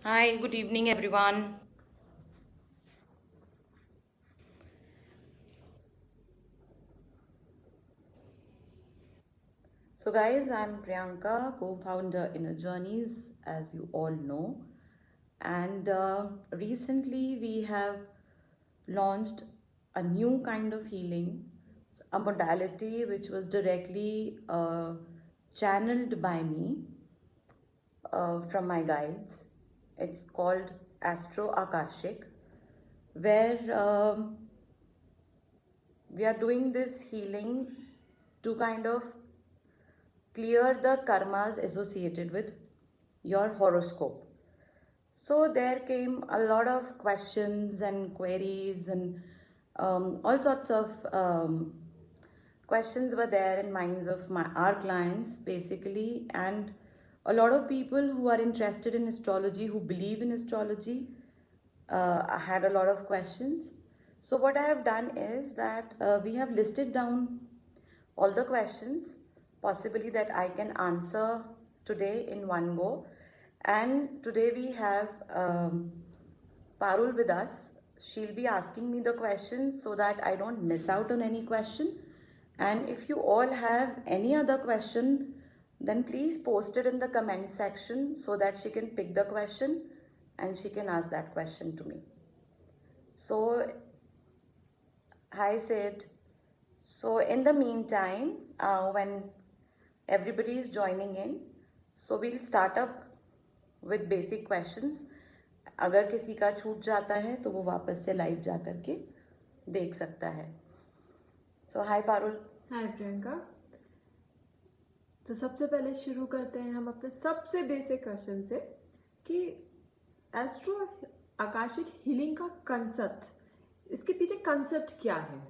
Hi, good evening, everyone. So, guys, I'm Priyanka, co founder Inner Journeys, as you all know. And recently, we have launched a new kind of healing, a modality which was directly channeled by me from my guides. It's called Astro Akashic, where we are doing this healing to kind of clear the karmas associated with your horoscope. So there came a lot of questions and queries and all sorts of questions were there in minds of our clients basically, and a lot of people who are interested in astrology, who believe in astrology, had a lot of questions. So what I have done is that we have listed down all the questions possibly that I can answer today in one go. And today we have Parul with us. She'll be asking me the questions so that I don't miss out on any question. And if you all have any other question, then please post it in the comment section so that she can pick the question and she can ask that question to me. So, hi Sid. So, in the meantime, when everybody is joining in, so we'll start up with basic questions. अगर किसी का छूट जाता है तो वो वापस से लाइव जा करके देख सकता है. So, hi Parul. हाय प्रियंका. तो सबसे पहले शुरू करते हैं हम अपने सबसे बेसिक क्वेश्चन से कि एस्ट्रो आकाशिक हीलिंग का कंसेप्ट, इसके पीछे कंसेप्ट क्या है?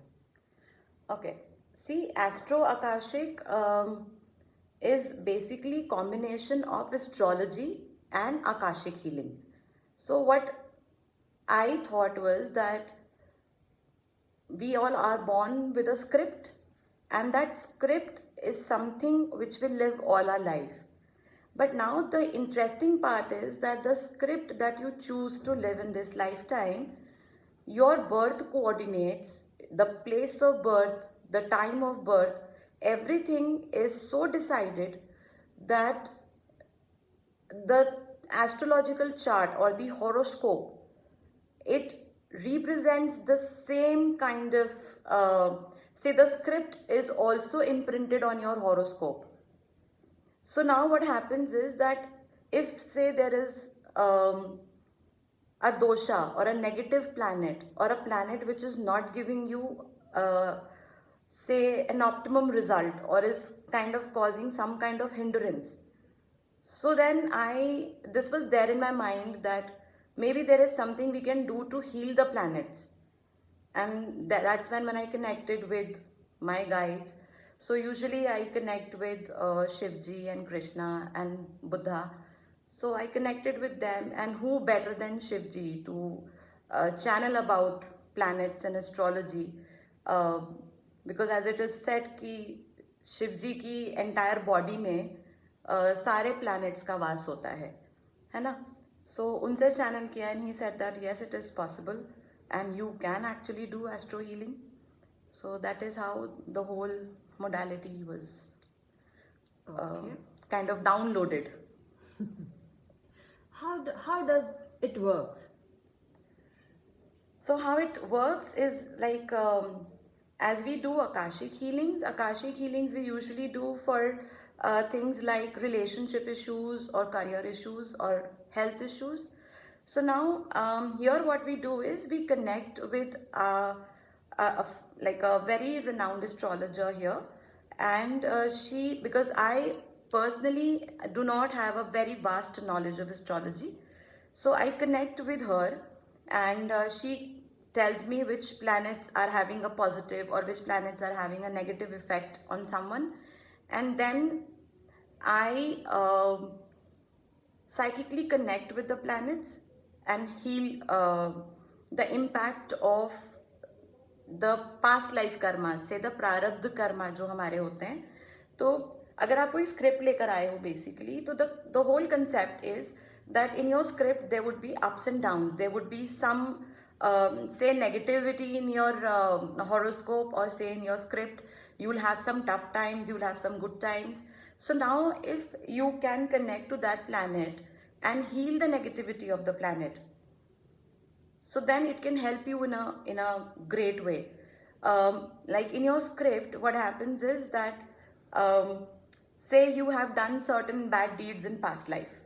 Okay. See, Astro Akashic is basically combination of astrology and Akashic healing. So what I thought was that we all are born with a script, and that script is something which will live all our life. But now the interesting part is that the script that you choose to live in this lifetime, your birth coordinates, the place of birth, the time of birth, everything is so decided that the astrological chart or the horoscope, it represents the same kind of say the script is also imprinted on your horoscope. So now what happens is that if say there is a dosha or a negative planet or a planet which is not giving you say an optimum result or is kind of causing some kind of hindrance, so then this was there in my mind that maybe there is something we can do to heal the planets. And that's when I connected with my guides. So usually I connect with Shivji and Krishna and Buddha. So I connected with them, and who better than Shivji to channel about planets and astrology, because as it is said कि शिवजी की entire body में सारे planets का वास होता है ना. सो उनसे चैनल किया and he said that yes it is possible and you can actually do astro healing. So that is how the whole modality was kind of downloaded. How does it works? So how it works is like as we do Akashic healings we usually do for things like relationship issues or career issues or health issues. So now here what we do is we connect with like a very renowned astrologer here, and because I personally do not have a very vast knowledge of astrology, so I connect with her, and she tells me which planets are having a positive or which planets are having a negative effect on someone, and then I psychically connect with the planets and heal the impact of the past life karma से the प्रारब्ध कर्मा जो हमारे होते हैं. तो अगर आप कोई स्क्रिप्ट लेकर आए हो बेसिकली, तो the whole concept is that in your script there would be ups and downs. There would be some, say, negativity in your horoscope, or say in your script. You will have some tough times, you will have some good times. So now, if you can connect to that planet and heal the negativity of the planet, so then it can help you in a great way. Like in your script, what happens is that, say you have done certain bad deeds in past life.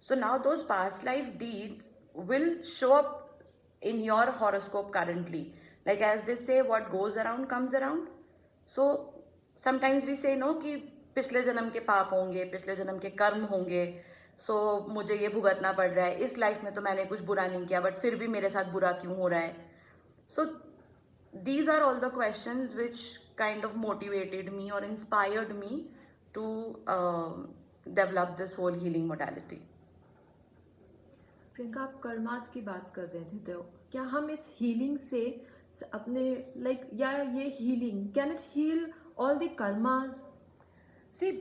So now those past life deeds will show up in your horoscope currently. Like as they say, what goes around comes around. So sometimes we say no कि पिछले जन्म के पाप होंगे, पिछले जन्म के कर्म होंगे, सो मुझे ये भुगतना पड़ रहा है, इस लाइफ में तो मैंने कुछ बुरा नहीं किया, बट फिर भी मेरे साथ बुरा क्यों हो रहा है. सो these are all the questions which kind of motivated me or inspired me to develop this whole healing modality. Priyanka, आप कर्मास की बात कर रहे थे, तो क्या हम इस हीलिंग से अपने या ये healing can it heal all the karmas? See,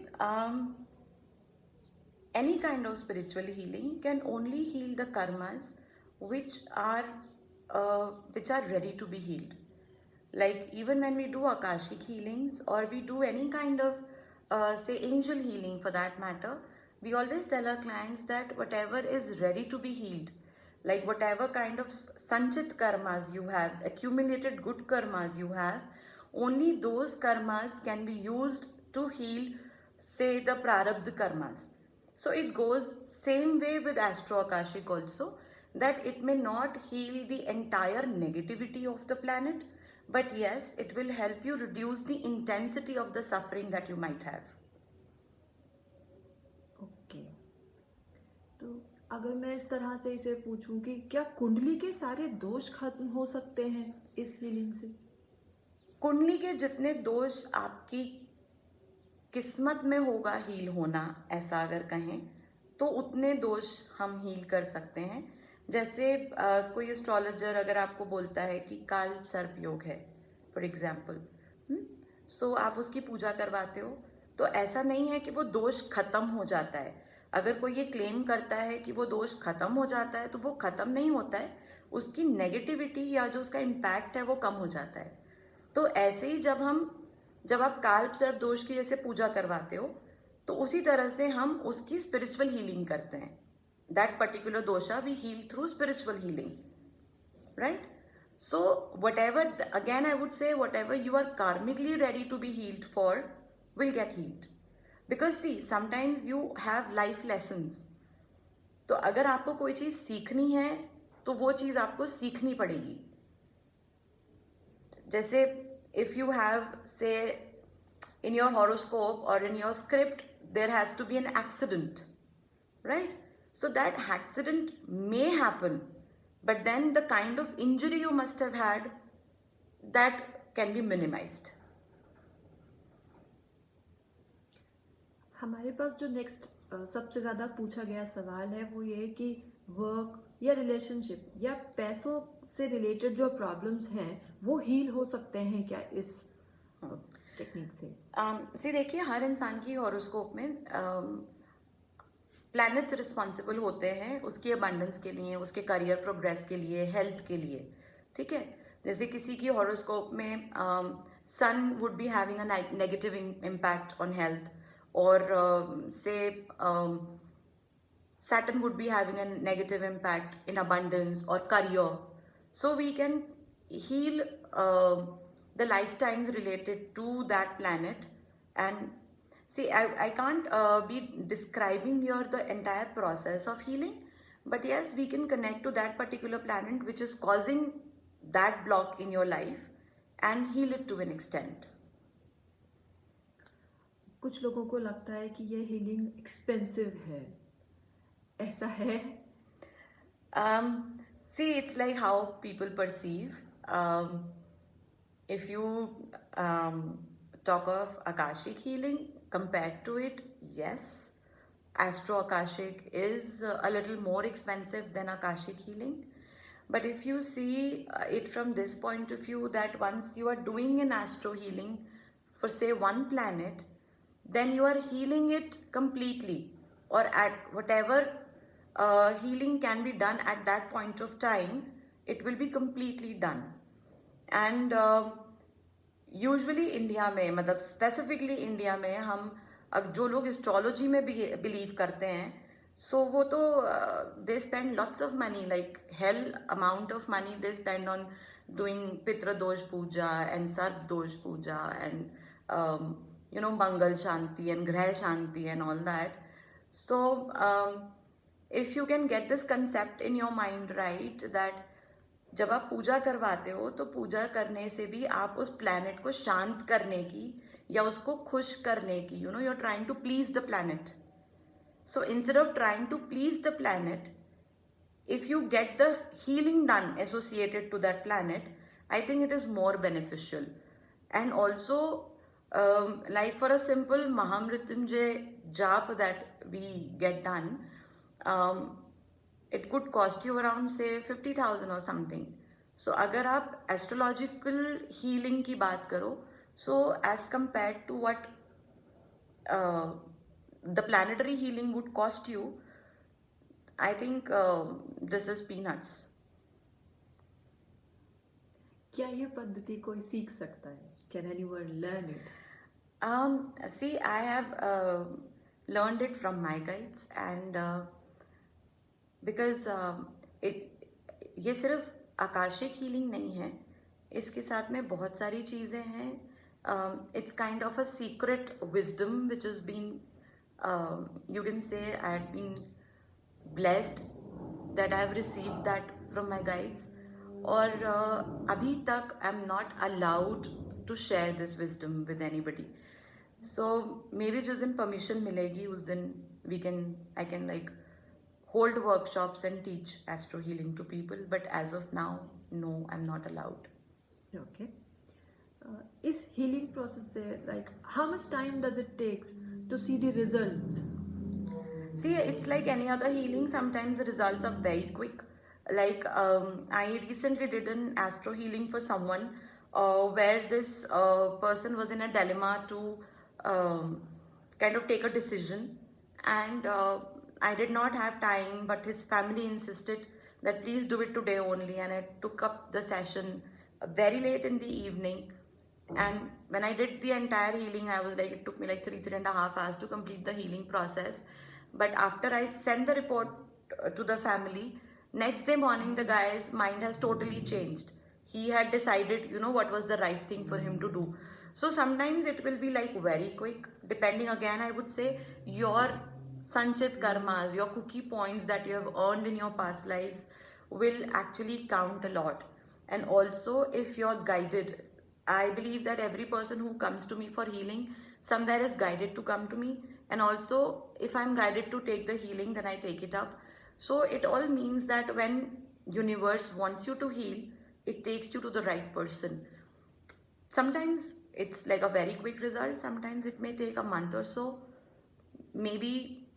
any kind of spiritual healing can only heal the karmas which are ready to be healed. Like even when we do Akashic healings, or we do any kind of say angel healing for that matter, we always tell our clients that whatever is ready to be healed, like whatever kind of sanchit karmas you have, accumulated good karmas you have, only those karmas can be used to heal, say, the prarabdha karmas. So it goes same way with Astro Akashic also, that it may not heal the entire negativity of the planet, but yes, it will help you reduce the intensity of the suffering that you might have. Okay, तो अगर मैं इस तरह से इसे पूछूं कि क्या कुंडली के सारे दोष खत्म हो सकते हैं इस हीलिंग से? कुंडली के जितने दोष आपकी किस्मत में होगा हील होना, ऐसा अगर कहें, तो उतने दोष हम हील कर सकते हैं. जैसे कोई एस्ट्रोलॉजर अगर आपको बोलता है कि काल सर्प योग है, फॉर एग्जाम्पल, सो आप उसकी पूजा करवाते हो, तो ऐसा नहीं है कि वो दोष खत्म हो जाता है. अगर कोई ये क्लेम करता है कि वो दोष खत्म हो जाता है, तो वो खत्म नहीं होता है, उसकी नेगेटिविटी या जो उसका इम्पैक्ट है वो कम हो जाता है. तो ऐसे ही जब आप काल्प सर्प दोष की जैसे पूजा करवाते हो, तो उसी तरह से हम उसकी स्पिरिचुअल हीलिंग करते हैं. That particular dosha we heal through spiritual healing, right? So whatever, again I would say, whatever you are karmically ready to be healed for will get healed. Because see, sometimes you have life lessons. तो अगर आपको कोई चीज़ सीखनी है, तो वो चीज़ आपको सीखनी पड़ेगी. जैसे if you have, say, in your horoscope or in your script, there has to be an accident, right? So that accident may happen, but then the kind of injury you must have had, that can be minimized. हमारे पास जो next सबसे ज़्यादा पूछा गया सवाल है वो ये कि वर्क या रिलेशनशिप या पैसों से रिलेटेड जो प्रॉब्लम्स हैं वो हील हो सकते हैं क्या इस टेक्निक से? सी देखिए, हर इंसान की हॉरोस्कोप में प्लैनेट्स रिस्पॉन्सिबल होते हैं उसकी अबंडेंस के लिए, उसके करियर प्रोग्रेस के लिए, हेल्थ के लिए. ठीक है, जैसे किसी की हॉरोस्कोप में sun would be having a negative impact on health, और से Saturn would be having a negative impact in abundance or career. So we can heal the lifetimes related to that planet. And see, I can't be describing here the entire process of healing, but yes, we can connect to that particular planet which is causing that block in your life and heal it to an extent. कुछ लोगों को लगता है कि ये healing expensive है, ऐसा है? See, it's like how people perceive. If you talk of Akashic healing compared to it, yes, Astro Akashic is a little more expensive than Akashic healing. But if you see it from this point of view, that once you are doing an Astro healing for, say, one planet, then you are healing it completely, or at whatever healing can be done at that point of time, it will be completely done. And usually India में, मतलब specifically India में, हम जो लोग astrology में believe करते हैं, so वो तो they spend lots of money, like hell amount of money they spend on doing pitrudosh puja and sarp dosh puja and Mangal shanti and graha shanti and all that. So if you can get this concept in your mind, right, that जब आप पूजा करवाते हो तो पूजा करने से भी आप उस प्लैनेट को शांत करने की या उसको खुश करने की, you are trying to please the planet. So instead of trying to please the planet, if you get the healing done associated to that planet, I think it is more beneficial. And also, like for a simple Mahamrityunjay jap that we get done, it could cost you around say 50,000 or something. So अगर आप astrological healing की बात करो, so as compared to what the planetary healing would cost you, I think this is peanuts. क्या ये पद्धति कोई सीख सकता है? Can anyone learn it? See, I have learned it from my guides, and because ये सिर्फ आकाशिक हीलिंग नहीं है, इसके साथ में बहुत सारी चीज़ें हैं. It's kind of a secret wisdom which has been, you can say, I had been blessed that I have received that from my guides. और अभी तक I am not allowed to share this wisdom with anybody. So maybe जिस दिन permission मिलेगी उस दिन I can like hold workshops and teach astro healing to people. But as of now, no, I'm not allowed. Okay. इस healing process से like how much time does it takes to see the results? See, it's like any other healing. Sometimes the results are very quick. Like I recently did an astro healing for someone where this person was in a dilemma to kind of take a decision, and I did not have time, but his family insisted that please do it today only, and I took up the session very late in the evening. And when I did the entire healing, I was like, it took me like 3.5 hours to complete the healing process. But after I sent the report to the family, next day morning, the guy's mind has totally changed. He had decided, what was the right thing for him to do. So sometimes it will be like very quick, depending again, I would say, your sanchit karmas, your cookie points that you have earned in your past lives will actually count a lot. And also, if you're guided, I believe that every person who comes to me for healing somewhere is guided to come to me. And also, if I'm guided to take the healing, then I take it up. So it all means that when universe wants you to heal, it takes you to the right person. Sometimes it's like a very quick result. Sometimes it may take a month or so, maybe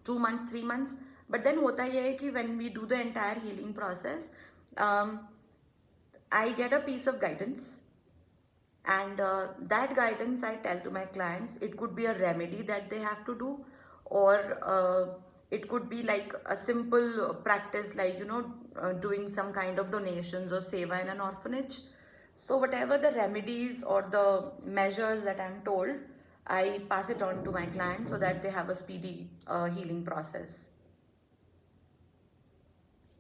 2 months, 3 months. But then hota ye hai ki when we do the entire healing process, I get a piece of guidance, and that guidance I tell to my clients. It could be a remedy that they have to do, or it could be like a simple practice, like doing some kind of donations or seva in an orphanage. So whatever the remedies or the measures that I'm told, I pass it on to my clients so that they have a speedy healing process.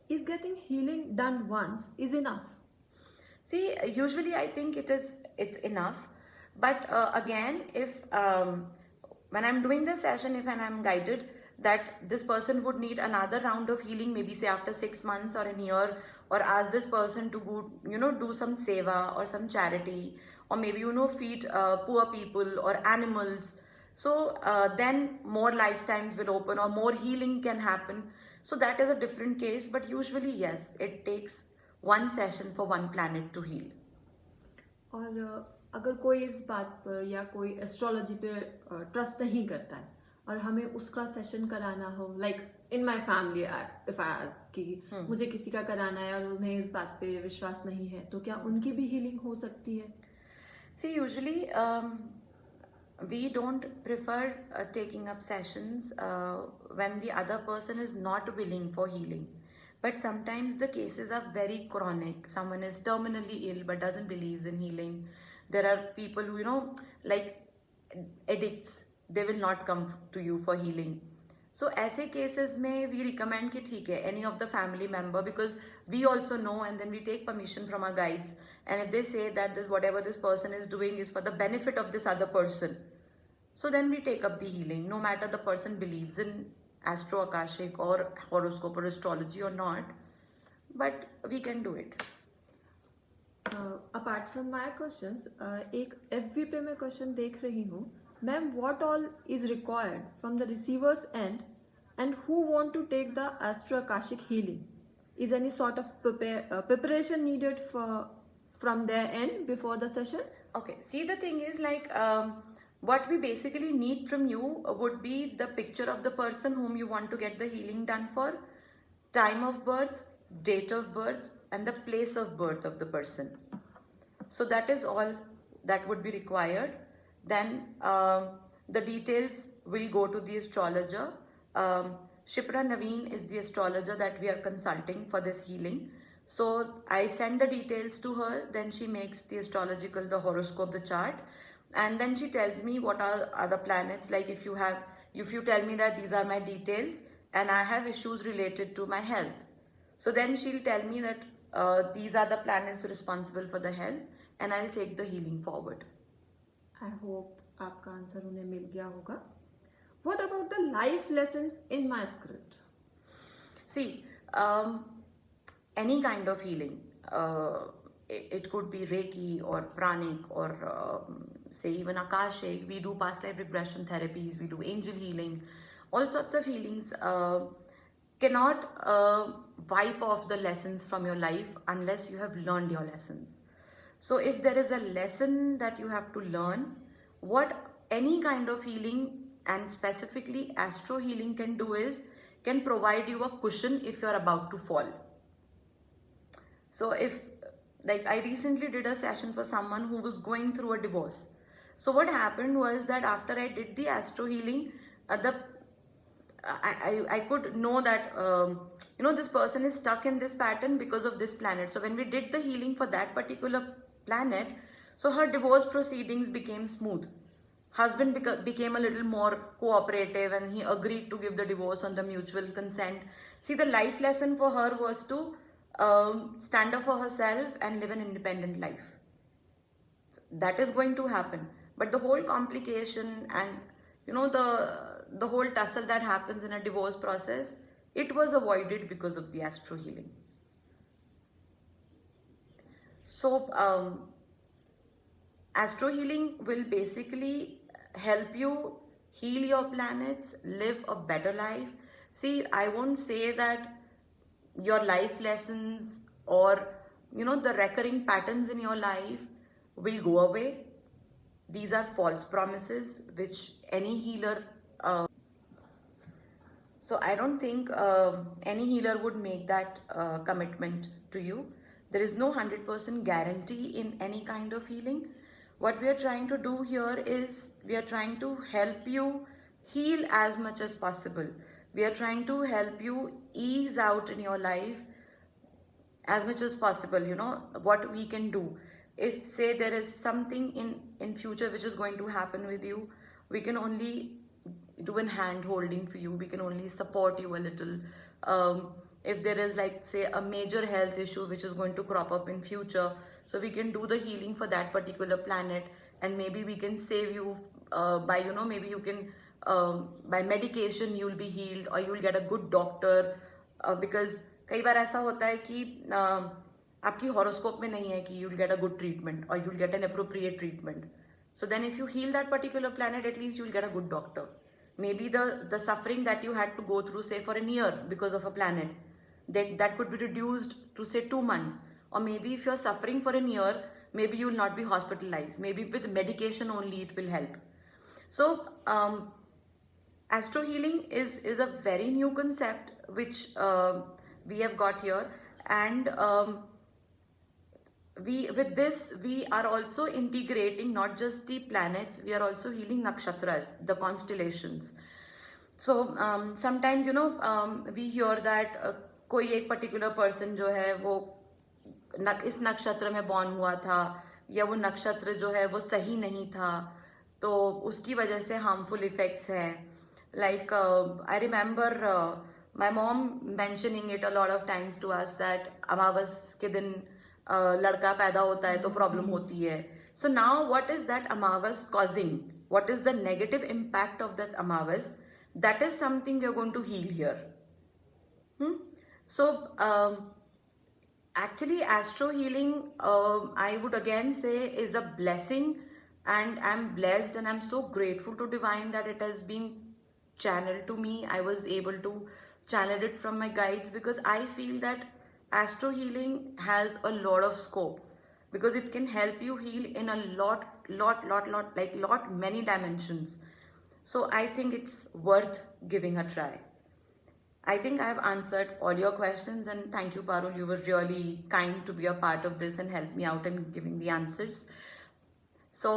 Is getting healing done once is enough? See, usually I think it's enough, but again, if when I'm doing the session, if I'm guided that this person would need another round of healing, maybe say after 6 months or a year, or ask this person to go, do some seva or some charity, or maybe feed poor people or animals. So then more lifetimes will open or more healing can happen. So that is a different case, but usually yes, it takes one session for one planet to heal. और अगर कोई इस बात पर या कोई astrology पे trust नहीं करता है और हमें उसका सेशन कराना हो, like in my family if I ask कि मुझे किसी का कराना है और उन्हें इस बात पे विश्वास नहीं है, तो क्या उनकी भी हीलिंग हो सकती है? See, usually we don't prefer taking up sessions when the other person is not willing for healing. But sometimes the cases are very chronic. Someone is terminally ill but doesn't believe in healing. There are people who, like addicts, they will not come to you for healing. So ऐसे cases में we recommend कि ठीक है, any of the family member, because we also know, and then we take permission from our guides, and if they say that this whatever this person is doing is for the benefit of this other person, so then we take up the healing, no matter the person believes in astro akashic or horoscope or astrology or not, but we can do it. Apart from my questions, एक FB पे मैं question देख रही हूँ, ma'am what all is required from the receivers and and who want to take the astro Akashic healing, is any sort of preparation needed from there and before the session? Okay, see, the thing is like what we basically need from you would be the picture of the person whom you want to get the healing done for, time of birth, date of birth, and the place of birth of the person. So that is all that would be required. Then the details will go to the astrologer. Shipra Naveen is the astrologer that we are consulting for this healing. So I send the details to her, then she makes the astrological, the horoscope, the chart, and then she tells me what are other planets. Like if you tell me that these are my details and I have issues related to my health, so then she'll tell me that these are the planets responsible for the health, and I'll take the healing forward. I hope आपका answer उन्हें मिल गया होगा. What about the life lessons in my script? See, any kind of healing, it could be Reiki or pranic or say even Akashic. We do past life regression therapies, we do angel healing, all sorts of healings cannot wipe off the lessons from your life unless you have learned your lessons. So if there is a lesson that you have to learn, what any kind of healing and specifically astro healing can do is can provide you a cushion if you're about to fall. So if, like, I recently did a session for someone who was going through a divorce. So what happened was that after I did the astro healing, I could know that this person is stuck in this pattern because of this planet. So when we did the healing for that particular planet, so her divorce proceedings became smooth. Husband became a little more cooperative, and he agreed to give the divorce on the mutual consent. See, the life lesson for her was to stand up for herself and live an independent life. That is going to happen, but the whole complication and the whole tussle that happens in a divorce process, it was avoided because of the astro healing. So astro healing will basically help you heal your planets, live a better life. See, I won't say that your life lessons or the recurring patterns in your life will go away. These are false promises which any healer so I don't think any healer would make that commitment to you. There is no 100% guarantee in any kind of healing. What we are trying to do here is we are trying to help you heal as much as possible. We are trying to help you ease out in your life as much as possible, what we can do. If say there is something in future which is going to happen with you, we can only do an hand holding for you. We can only support you a little. If there is, like, say, a major health issue which is going to crop up in future, so we can do the healing for that particular planet, and maybe we can save you by maybe you can by medication you will be healed, or you will get a good doctor, because कई बार ऐसा होता है कि आपकी horoscope में नहीं है कि you will get a good treatment or you will get an appropriate treatment. So then if you heal that particular planet, at least you will get a good doctor. Maybe the suffering that you had to go through, say, for a year because of a planet, that could be reduced to, say, 2 months. Or maybe if you're suffering for a year, maybe you will not be hospitalized. Maybe with medication only it will help. So astro healing is a very new concept which we have got here, and with this we are also integrating not just the planets, we are also healing nakshatras, the constellations. So sometimes we hear that कोई एक particular person जो है वो इस नक्षत्र में born हुआ था, या वो नक्षत्र जो है वो सही नहीं था, तो उसकी वजह से हार्मफुल इफेक्ट्स है. Like I remember my mom mentioning it a lot of times to us that अमावस के दिन लड़का पैदा होता है तो प्रॉब्लम होती है. So now what is that amavas causing, what is the negative impact of that amavas, that is something we are going to heal here. So actually astro healing, I would again say, is a blessing, and I'm blessed and I'm so grateful to divine that it has been channeled to me. I was able to channel it from my guides, because I feel that astro healing has a lot of scope, because it can help you heal in a lot many dimensions. So I think it's worth giving a try. I think I have answered all your questions, and thank you, Parul. You were really kind to be a part of this and help me out in giving the answers. So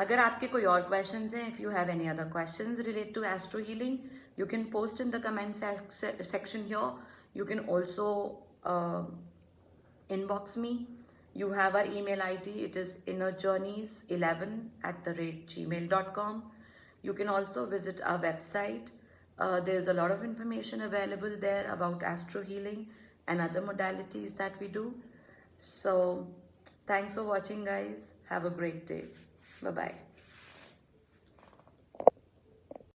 अगर आपके कोई और questions हैं, if you have any other questions related to astro healing, you can post in the comment section here. You can also inbox me. You have our email ID. It is innerjourneys11@gmail.com. You can also visit our website. There's a lot of information available there about astro healing and other modalities that we do. So thanks for watching, guys. Have a great day. Bye-bye.